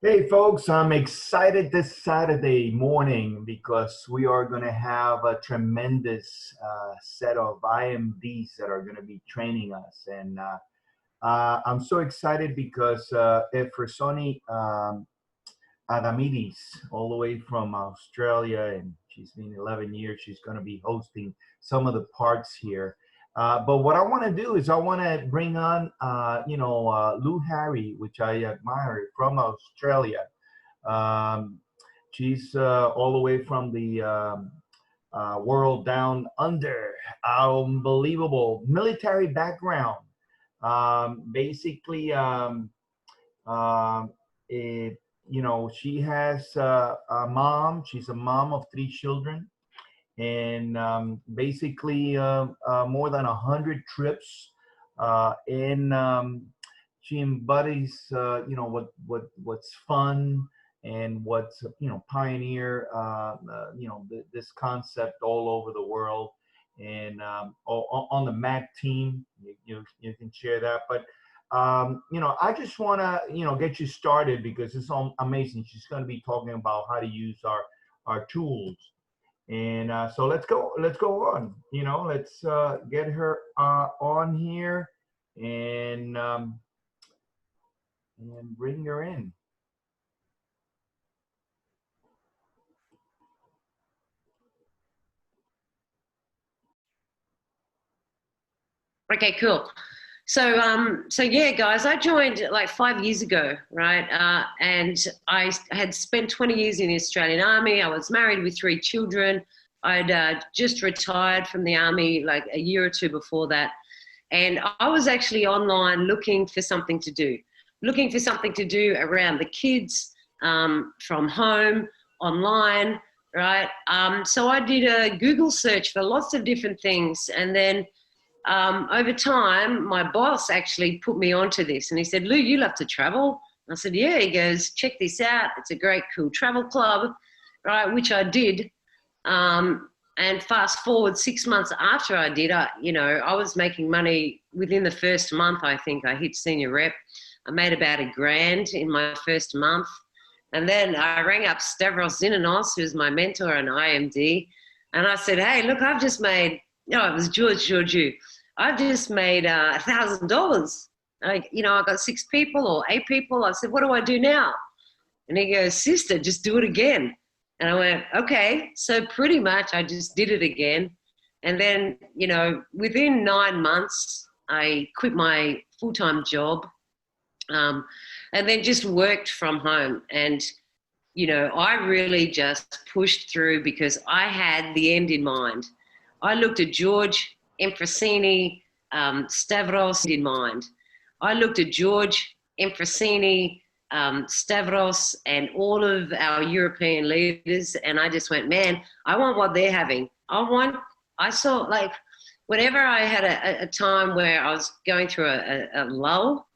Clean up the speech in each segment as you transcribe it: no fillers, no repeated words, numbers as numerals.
Hey folks, I'm excited this Saturday morning because we are going to have a tremendous set of IMDs that are going to be training us. And I'm so excited because Efresoni Adamidis, all the way from Australia, and she's been 11 years, she's going to be hosting some of the parts here. But what I want to do is I want to bring on, Lou Harty, which I admire, from Australia. Um, she's all the way from the world down under. Unbelievable military background. Basically, it, she has a mom. She's a mom of 3 children, and basically more than 100 trips. And she embodies, what's fun and what's pioneer, this concept all over the world. And on the Mac team, you can share that. But I just want to get you started because it's amazing. She's going to be talking about how to use our tools. And so let's go on. Let's get her on here and bring her in. Okay, cool. So yeah, guys, I joined like 5 years ago, right? And I had spent 20 years in the Australian Army. I was married with 3 children. I'd just retired from the Army like a year or two before that. And I was actually online looking for something to do around the kids, from home, online, right? So I did a Google search for lots of different things. And then over time, my boss actually put me onto this, and he said, Lou, you love to travel. I said, yeah. He goes, check this out. It's a great, cool travel club, right? Which I did. And fast forward 6 months after I did, I was making money within the first month. I think I hit senior rep. I made about $1,000 in my first month. And then I rang up Stavros Zinanos, who's my mentor in IMD. And I said, hey, look, I've just made, it was Georgiou. I've just made $1,000. I got 6 people or 8 people. I said, what do I do now? And he goes, sister, just do it again. And I went, okay. So pretty much I just did it again. And then, within 9 months, I quit my full-time job, and then just worked from home. And, I really just pushed through because I had the end in mind. I looked at George, Emfrosini, Stavros in mind. I looked at George, Emfrosini, Stavros, and all of our European leaders, and I just went, man, I want what they're having. I saw, like, whenever I had a time where I was going through a lull,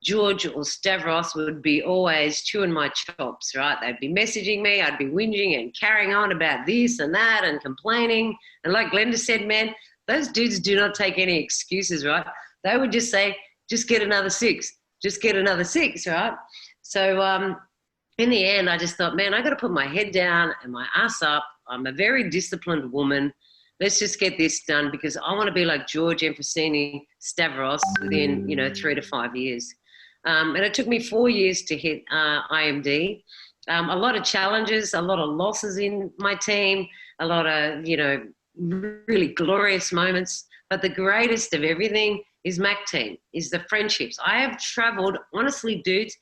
George or Stavros would be always chewing my chops, right? They'd be messaging me, I'd be whinging and carrying on about this and that and complaining. And like Glenda said, man, those dudes do not take any excuses, right? They would just say, just get another 6, just get another 6, right? So in the end, I just thought, man, I got to put my head down and my ass up. I'm a very disciplined woman. Let's just get this done because I want to be like George, Emfrosini, Stavros within, 3 to 5 years. And it took me 4 years to hit IMD. A lot of challenges, a lot of losses in my team, a lot of, really glorious moments. But the greatest of everything is Mac team, is the friendships. I have traveled, honestly, dudes,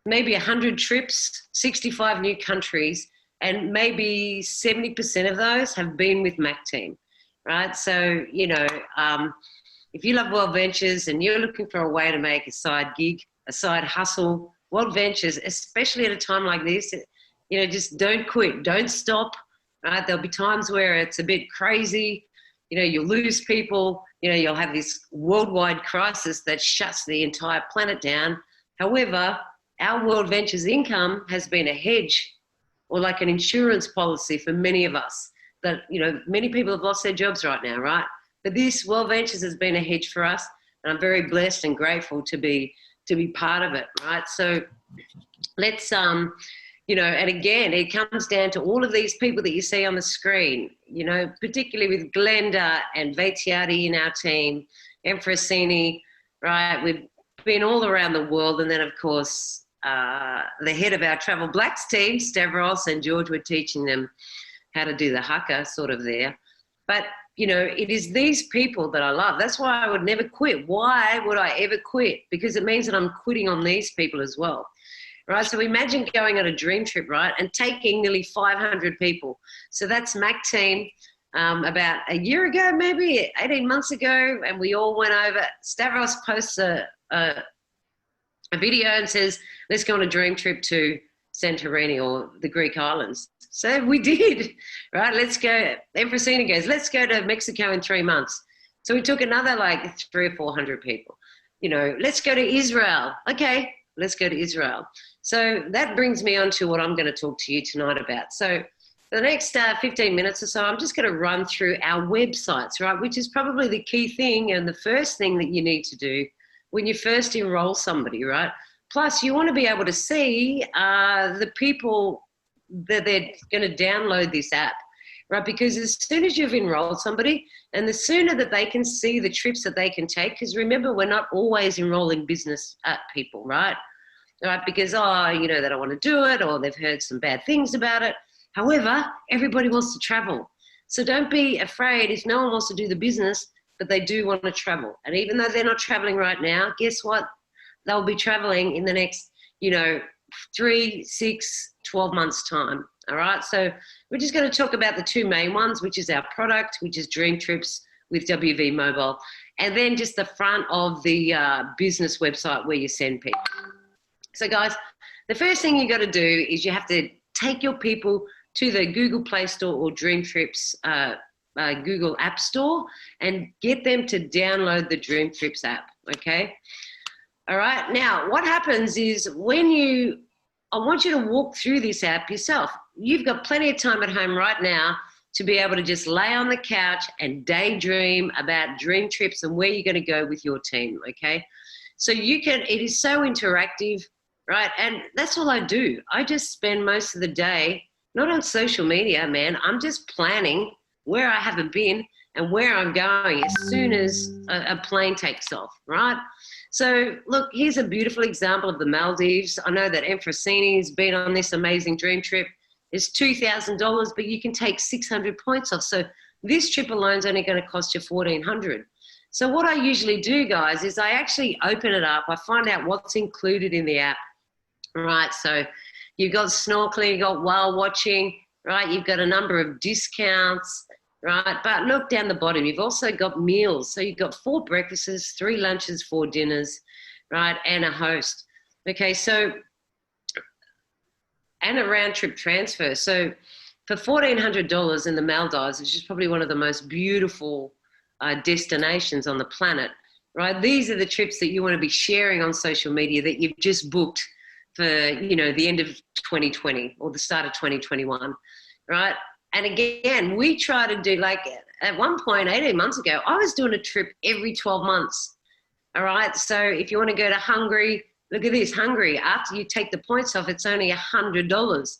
maybe 100 trips, 65 new countries, and maybe 70% of those have been with Mac team, right? So, if you love World Ventures and you're looking for a way to make a side gig, a side hustle, World Ventures, especially at a time like this, just don't quit, don't stop, right? There'll be times where it's a bit crazy, you'll lose people, you'll have this worldwide crisis that shuts the entire planet down. However, our World Ventures income has been a hedge or like an insurance policy for many of us that, many people have lost their jobs right now, right? But this World Ventures has been a hedge for us, and I'm very blessed and grateful to be part of it, right? So let's, you know, and again, it comes down to all of these people that you see on the screen, you know, particularly with Glenda and Vetiati in our team, Emfrosini, right? We've been all around the world. And then, of course, the head of our Travel Blacks team, Stavros and George, were teaching them how to do the haka sort of there. But, you know, it is these people that I love. That's why I would never quit. Why would I ever quit? Because it means that I'm quitting on these people as well, right? So imagine going on a dream trip, right, and taking nearly 500 people. So that's Mac team about a year ago, maybe 18 months ago, and we all went over. Stavros posts a video and says, let's go on a dream trip to Santorini or the Greek islands. So we did, right? Let's go. Emfrosina goes, let's go to Mexico in 3 months. So we took another like 300 or 400 people. You know, let's go to Israel. Okay, let's go to Israel. So that brings me on to what I'm going to talk to you tonight about. So for the next 15 minutes or so, I'm just going to run through our websites, right? Which is probably the key thing and the first thing that you need to do when you first enroll somebody, right? Plus, you want to be able to see the people that they're going to download this app, right? Because as soon as you've enrolled somebody and the sooner that they can see the trips that they can take, because remember, we're not always enrolling business people, right? Right? Because, oh, you know, they don't want to do it or they've heard some bad things about it. However, everybody wants to travel. So don't be afraid if no one wants to do the business, but they do want to travel. And even though they're not traveling right now, guess what? They'll be traveling in the next, you know, 3, 6, 12 months time. All right. So we're just going to talk about the two main ones, which is our product, which is Dream Trips with WV Mobile, and then just the front of the business website where you send people. So guys, the first thing you got to do is you have to take your people to the Google Play Store or Dream Trips Google App Store and get them to download the Dream Trips app. Okay. All right. Now, what happens is I want you to walk through this app yourself. You've got plenty of time at home right now to be able to just lay on the couch and daydream about dream trips and where you're going to go with your team. Okay. So it is so interactive, right? And that's all I do. I just spend most of the day, not on social media, man. I'm just planning where I haven't been and where I'm going as soon as a plane takes off, right? So look, here's a beautiful example of the Maldives. I know that Emfrosini's been on this amazing dream trip. It's $2,000, but you can take 600 points off. So this trip alone is only going to cost you $1,400. So what I usually do, guys, is I actually open it up. I find out what's included in the app, right? So you've got snorkeling, you've got whale watching, right? You've got a number of discounts, right? But look down the bottom, you've also got meals. So you've got 4 breakfasts, 3 lunches, 4 dinners, right? And a host. Okay, so, and a round trip transfer. So for $1,400 in the Maldives, which is probably one of the most beautiful destinations on the planet, right? These are the trips that you want to be sharing on social media that you've just booked for, you know, the end of 2020 or the start of 2021, right? And again, we try to do, like, at one point, 18 months ago, I was doing a trip every 12 months. All right. So if you want to go to Hungary, look at this, Hungary, after you take the points off, it's only $100.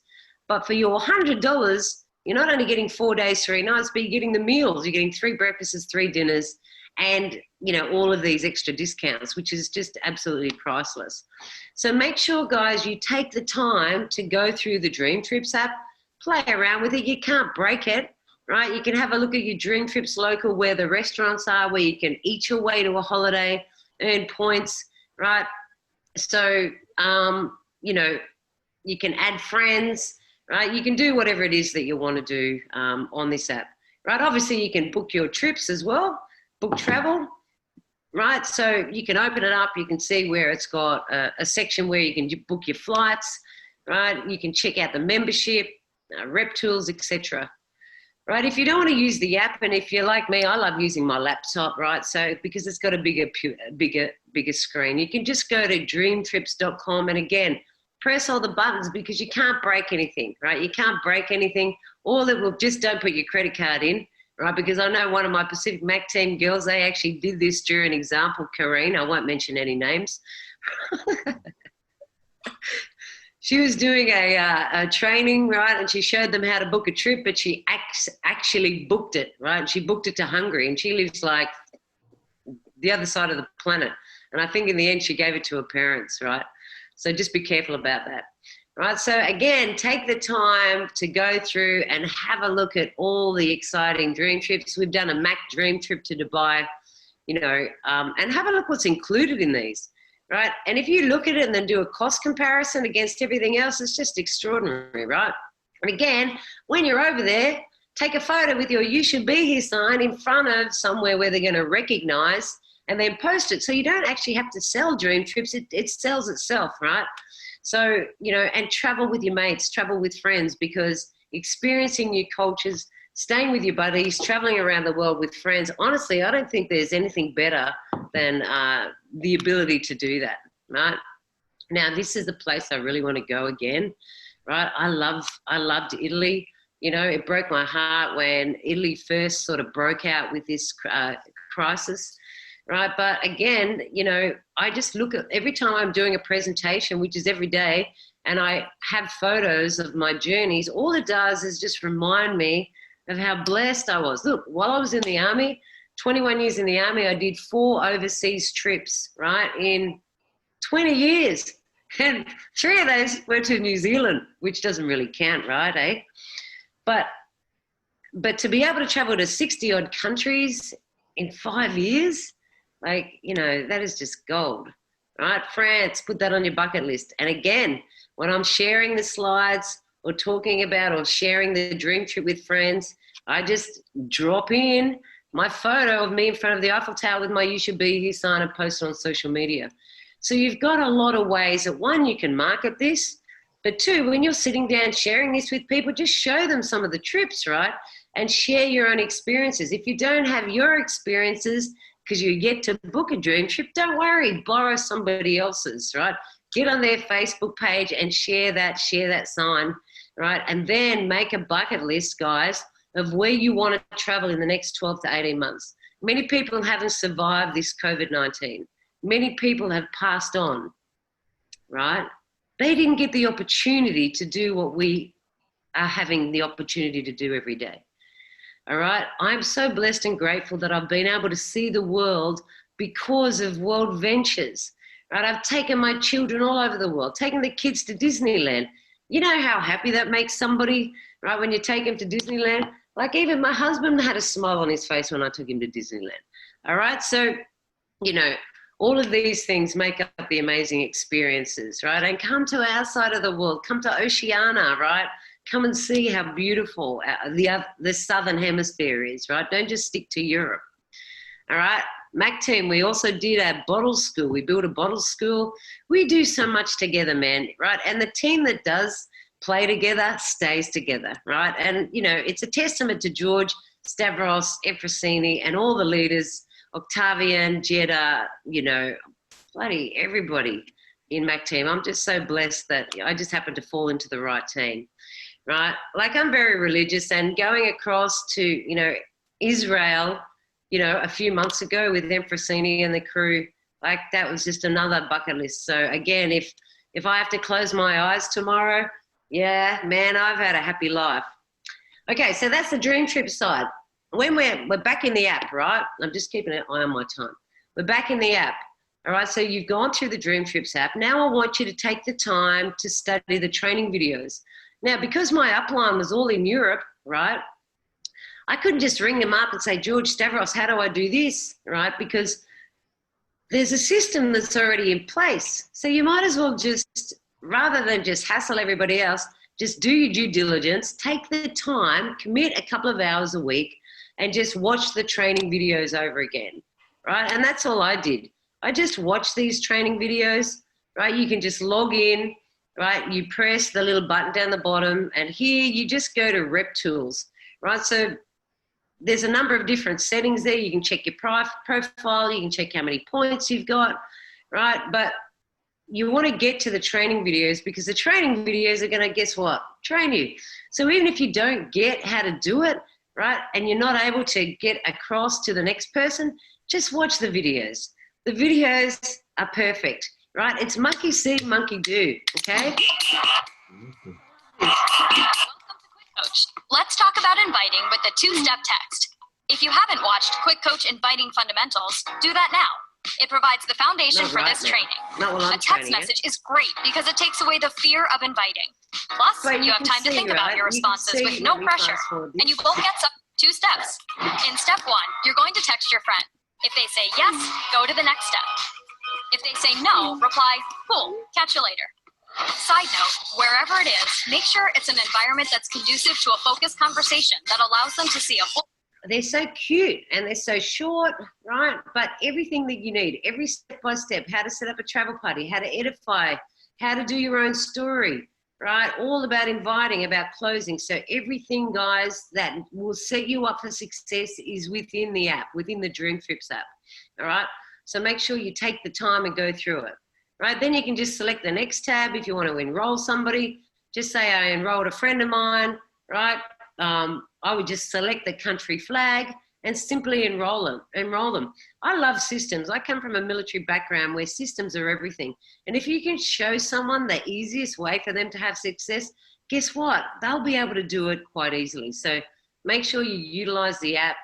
But for your $100, you're not only getting 4 days, 3 nights, but you're getting the meals. You're getting 3 breakfasts, 3 dinners, and, you know, all of these extra discounts, which is just absolutely priceless. So make sure, guys, you take the time to go through the Dream Trips app, play around with it. You can't break it, right? You can have a look at your Dream Trips local where the restaurants are, where you can eat your way to a holiday, earn points, right? So, you know, you can add friends, right? You can do whatever it is that you want to do on this app, right? Obviously, you can book your trips as well, book travel, right? So you can open it up. You can see where it's got a section where you can book your flights, right? You can check out the membership, rep tools, etc. Right? If you don't want to use the app, and if you're like me, I love using my laptop, right? So because it's got a bigger screen, you can just go to dreamtrips.com and again, press all the buttons because you can't break anything, right? You can't break anything. All that will, just don't put your credit card in, right? Because I know one of my Pacific Mac team girls, they actually did this during example, Karine, I won't mention any names. she was doing a training, right? And she showed them how to book a trip, but she actually booked it, right? She booked it to Hungary, and she lives like the other side of the planet. And I think in the end, she gave it to her parents, right? So just be careful about that, right? So again, take the time to go through and have a look at all the exciting dream trips. We've done a Mac dream trip to Dubai, you know, and have a look what's included in these, right? And if you look at it and then do a cost comparison against everything else, it's just extraordinary, right? And again, when you're over there, take a photo with your "You Should Be Here" sign in front of somewhere where they're going to recognize, and then post it. So you don't actually have to sell dream trips. It sells itself, right? So, you know, and travel with your mates, travel with friends, because experiencing new cultures, staying with your buddies, traveling around the world with friends, honestly, I don't think there's anything better than the ability to do that, right? Now, this is the place I really want to go again, right? I loved Italy. You know, it broke my heart when Italy first sort of broke out with this crisis, right? But again, you know, I just look at every time I'm doing a presentation, which is every day, and I have photos of my journeys, all it does is just remind me of how blessed I was. Look, while I was in the army, 21 years in the army, I did 4 overseas trips, right, in 20 years. And 3 of those were to New Zealand, which doesn't really count, right, eh? But to be able to travel to 60 odd countries in 5 years, like, you know, that is just gold, right? France, put that on your bucket list. And again, when I'm sharing the slides or talking about or sharing the dream trip with friends, I just drop in my photo of me in front of the Eiffel Tower with my "You Should Be Here" sign and post it on social media. So you've got a lot of ways that, one, you can market this, but 2, when you're sitting down sharing this with people, just show them some of the trips, right? And share your own experiences. If you don't have your experiences because you're yet to book a dream trip, don't worry, borrow somebody else's, right? Get on their Facebook page and share that sign, right? And then make a bucket list, guys, of where you want to travel in the next 12 to 18 months. Many people haven't survived this COVID-19. Many people have passed on, right? They didn't get the opportunity to do what we are having the opportunity to do every day. All right. I'm so blessed and grateful that I've been able to see the world because of World Ventures, right? I've taken my children all over the world, taken the kids to Disneyland. You know how happy that makes somebody, right? When you take them to Disneyland, like even my husband had a smile on his face when I took him to Disneyland. All right. So, you know, all of these things make up the amazing experiences, right? And come to our side of the world, come to Oceania, right? Come and see how beautiful the Southern Hemisphere is, right? Don't just stick to Europe, all right? Mac team, we also did a bottle school. We built a bottle school. We do so much together, man, right? And the team that does play together stays together, right? And, you know, it's a testament to George, Stavros, Efrosini, and all the leaders, Octavian, Jeddah, you know, bloody everybody in Mac team. I'm just so blessed that I just happened to fall into the right team. Right? Like, I'm very religious, and going across to, you know, Israel, you know, a few months ago with Efrosini and the crew, like, that was just another bucket list. So again, if I have to close my eyes tomorrow, yeah, man, I've had a happy life. Okay, so that's the dream trip side. When we're back in the app, right? I'm just keeping an eye on my time. We're back in the app. All right, so you've gone through the Dream Trips app. Now I want you to take the time to study the training videos. Now, because my upline was all in Europe, right, I couldn't just ring them up and say, "George, Stavros, how do I do this?" Right? Because there's a system that's already in place. So you might as well just, rather than just hassle everybody else, just do your due diligence, take the time, commit a couple of hours a week, and just watch the training videos over again, right? And that's all I did. I just watched these training videos, right? You can just log in, right? You press the little button down the bottom, and here you just go to Rep Tools, right? So there's a number of different settings there. You can check your profile, you can check how many points you've got, right? But you want to get to the training videos, because the training videos are going to, guess what? Train you. So even if you don't get how to do it, right, and you're not able to get across to the next person, just watch the videos. The videos are perfect. right? It's monkey see, monkey do, okay? Welcome to Quick Coach. Let's talk about inviting with the two-step text. If you haven't watched Quick Coach Inviting Fundamentals, do that now. It provides the foundation for this training. A text message is great because it takes away the fear of inviting. Plus, you have time to think about your responses with no pressure, and you both get two steps. In step 1, you're going to text your friend. If they say yes, go to the next step. If they say no, reply, cool, catch you later. Side note, wherever it is, make sure it's an environment that's conducive to a focused conversation that allows them to see a full. They're so cute and they're so short, right? But everything that you need, every step by step, how to set up a travel party, how to edify, how to do your own story, right? All about inviting, about closing. So everything, guys, that will set you up for success is within the app, within the Dream Trips app, all right? So make sure you take the time and go through it, right? Then you can just select the next tab if you want to enroll somebody. Just say I enrolled a friend of mine, right? I would just select the country flag and simply enroll them. I love systems. I come from a military background where systems are everything. And if you can show someone the easiest way for them to have success, guess what? They'll be able to do it quite easily. So make sure you utilize the app,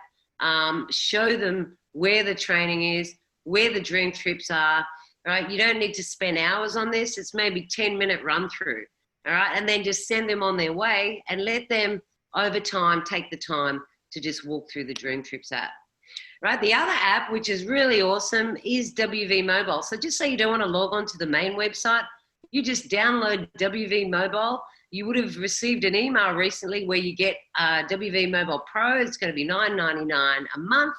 show them where the training is, where the dream trips are, right? You don't need to spend hours on this. It's maybe 10-minute run through, all right? And then just send them on their way and let them over time, take the time to just walk through the Dream Trips app, right? The other app, which is really awesome, is WV Mobile. So just so you don't want to log on to the main website, you just download WV Mobile. You would have received an email recently where you get WV Mobile Pro. It's going to be $9.99 a month,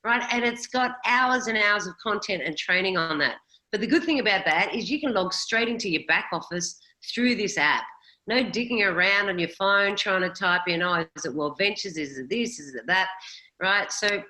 right? And it's got hours and hours of content and training on that. But the good thing about that is you can log straight into your back office through this app. No digging around on your phone trying to type in, oh, is it World Ventures, is it this, is it that, right? So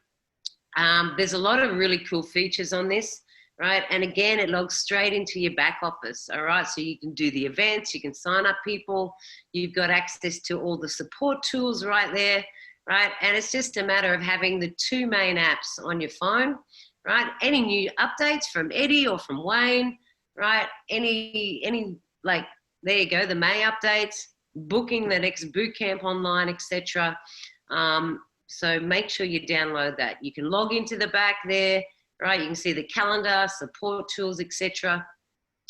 there's a lot of really cool features on this, right? And again, it logs straight into your back office, all right? So you can do the events, you can sign up people, you've got access to all the support tools right there, right? And it's just a matter of having the two main apps on your phone, right? Any new updates from Eddie or from Wayne, right? Any like, there you go, the May updates, booking the next boot camp online, etc. So make sure you download that. You can log into the back there, right? You can see the calendar, support tools, etc.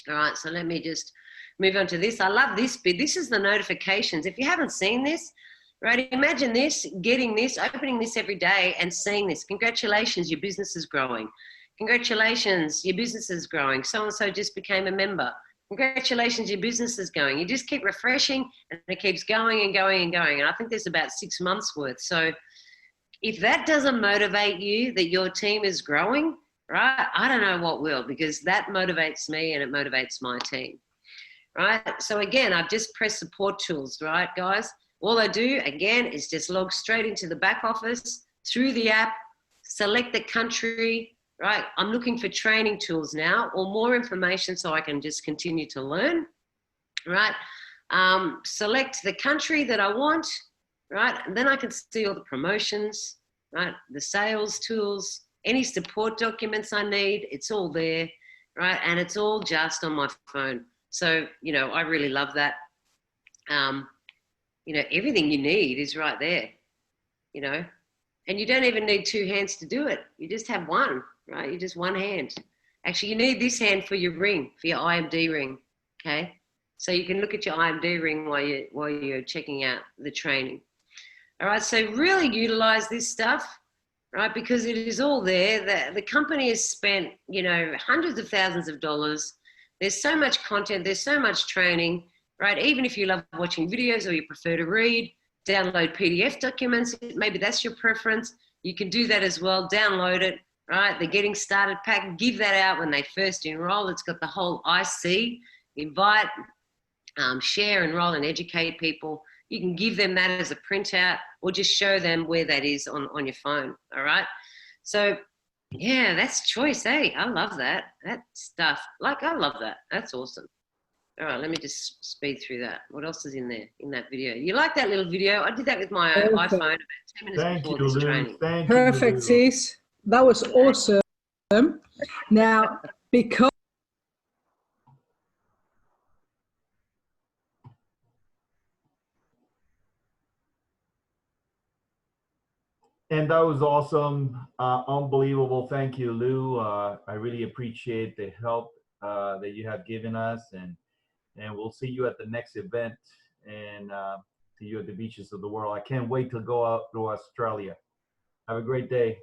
All right, so let me just move on to this. I love this bit. This is the notifications. If you haven't seen this, right, imagine this, getting this, opening this every day and seeing this. Congratulations, your business is growing. Congratulations, your business is growing. So-and-so just became a member. Congratulations, your business is going. You just keep refreshing and it keeps going and going and going. And I think there's about 6 months worth. So if that doesn't motivate you that your team is growing, right, I don't know what will, because that motivates me and it motivates my team, right? So again, I've just pressed support tools, right, guys? All I do, again, is just log straight into the back office through the app, select the country, right? I'm looking for training tools now or more information so I can just continue to learn, right? Select the country that I want, right? And then I can see all the promotions, right? The sales tools, any support documents I need, it's all there, right? And it's all just on my phone. So, you know, I really love that. You know, everything you need is right there, you know, and you don't even need two hands to do it. You just have one. Right, you just one hand. Actually, you need this hand for your ring, for your IMD ring, okay? So you can look at your IMD ring while you're checking out the training. All right, so really utilize this stuff, right? Because it is all there. The company has spent, you know, hundreds of thousands of dollars. There's so much content, there's so much training, right? Even if you love watching videos or you prefer to read, download PDF documents, maybe that's your preference. You can do that as well, download it. Right, the Getting Started pack, give that out when they first enroll. It's got the whole IC, invite, share, enroll, and educate people. You can give them that as a printout or just show them where that is on your phone, all right? So, yeah, that's choice, eh? I love that. That stuff, like, I love that. That's awesome. All right, let me just speed through that. What else is in there, in that video? You like that little video? I did that with my iPhone about 10 minutes before this training. Perfect, sis. That was awesome. Now, because And that was awesome. Unbelievable. Thank you, Lou. I really appreciate the help that you have given us. And we'll see you at the next event and see you at the beaches of the world. I can't wait to go out to Australia. Have a great day.